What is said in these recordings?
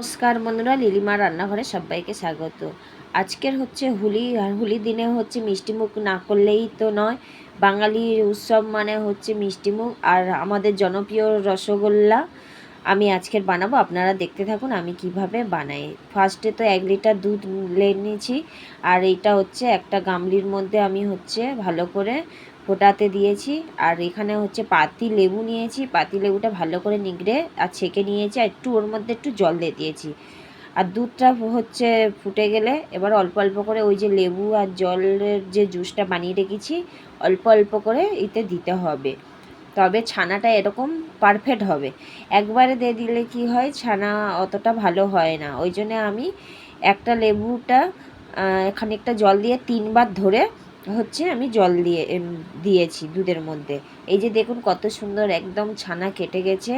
নমস্কার বন্ধুরা, লিলিমা রান্নাঘরে সবাইকে স্বাগত। আজকের হচ্ছে হোলি, আর হোলির দিনে হচ্ছে মিষ্টিমুখ না করলেই তো নয়। বাঙালির উৎসব মানে হচ্ছে মিষ্টিমুখ, আর আমাদের জনপ্রিয় রসগোল্লা আমি আজকের বানাবো। আপনারা দেখতে থাকুন আমি কিভাবে বানাই। ফার্স্টে তো 1 লিটার দুধ নিয়েছি, আর এইটা হচ্ছে একটা গামলির মধ্যে আমি হচ্ছে ভালো করে ফোটাতে দিয়েছি। আর এখানে হচ্ছে পাতি লেবু নিয়েছি, পাতি লেবুটা ভালো করে নিগড়ে আর ছেঁকে নিয়েছি, আর একটু ওর মধ্যে একটু জল দিয়ে দিয়েছি। আর দুধটা হচ্ছে ফুটে গেলে এবার অল্প অল্প করে ওই যে লেবু আর জলের যে জুসটা বানিয়ে রেখেছি অল্প অল্প করে এতে দিতে হবে, তবে ছানাটা এরকম পারফেক্ট হবে। একবারে দিয়ে দিলে কি হয়, ছানা অতটা ভালো হয় না। ওই জন্যে আমি একটা লেবুটা খানিকটা জল দিয়ে 3বার ধরে হচ্ছে আমি জল দিয়েছি দুধের মধ্যে। এই যে দেখুন কত সুন্দর একদম ছানা কেটে গেছে,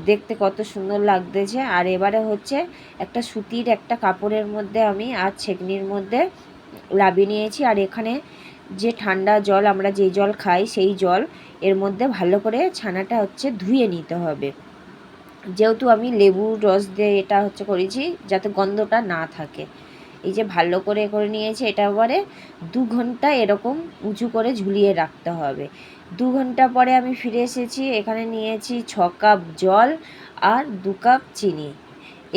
দেখতে কত সুন্দর লাগতেছে। আর এবারে হচ্ছে একটা সুতির একটা কাপড়ের মধ্যে আমি আর ছেঁকনির মধ্যে লাবিয়ে নিয়েছি। আর এখানে যে ঠান্ডা জল, আমরা যে জল খাই সেই জল এর মধ্যে ভালো করে ছানাটা হচ্ছে ধুয়ে নিতে হবে। যেহেতু আমি লেবুর রস দিয়ে এটা হচ্ছে করেছি যাতে গন্ধটা না থাকে। এই যে ভালো করে নিয়েছি। এটা এবারে 2 ঘন্টা এরকম উঁচু করে ঝুলিয়ে রাখতে হবে। 2 ঘন্টা পরে আমি ফিরে এসেছি। এখানে নিয়েছি 6 কাপ জল আর 2 কাপ চিনি।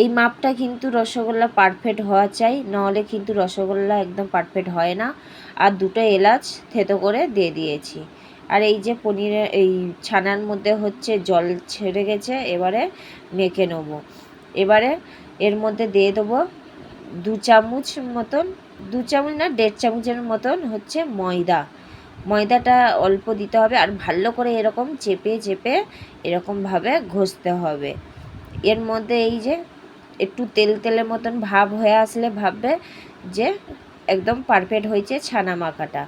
এই মাপটা কিন্তু রসগোল্লা পারফেক্ট হওয়া চাই, নাহলে কিন্তু রসগোল্লা একদম পারফেক্ট হয় না। আর 2টা এলাচ থেতো করে দিয়ে দিয়েছি। আর এই যে পনিরের এই ছানার মধ্যে হচ্ছে জল ছেড়ে গেছে, এবারে মেখে নেব। এবারে এর মধ্যে দিয়ে দেবো 2 চামচ মতন, 2 চামচ না 1.5 চামচের মতন হচ্ছে ময়দাটা অল্প দিতে হবে। আর ভালো করে এরকম চেপে চেপে এরকমভাবে ঘষতে হবে। এর মধ্যে এই যে একটু তেলের মতন ভাব হয়ে আসলে ভাববে যে একদম পারফেক্ট হয়েছে ছানা মাখাটা।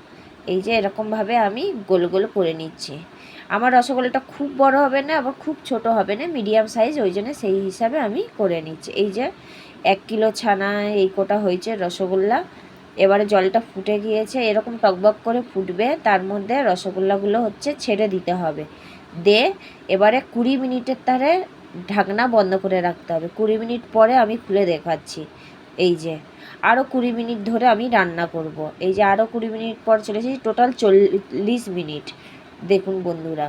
এই যে এরকমভাবে আমি গোল গোল করে নিচ্ছি। আমার রসগোল্লাটা খুব বড় হবে না, আবার খুব ছোট হবে না, মিডিয়াম সাইজ, ওই জন্য সেই হিসাবে আমি করে নিচ্ছি। এই যে 1 কিলো ছানা এই কোটা হয়েছে রসগোল্লা। এবারে জলটা ফুটে গিয়েছে, এরকম টকবক করে ফুটবে, তার মধ্যে রসগোল্লাগুলো হচ্ছে ছেড়ে দিতে হবে। এবারে 20 মিনিটের তারে ঢাকনা বন্ধ করে রাখতে হবে। 20 মিনিট পরে আমি খুলে দেখাচ্ছি। এই যে আরও 20 মিনিট ধরে আমি রান্না করব। এই যে আরও 20 মিনিট পর চলে এসেছি, টোটাল 40 মিনিট। দেখুন বন্ধুরা,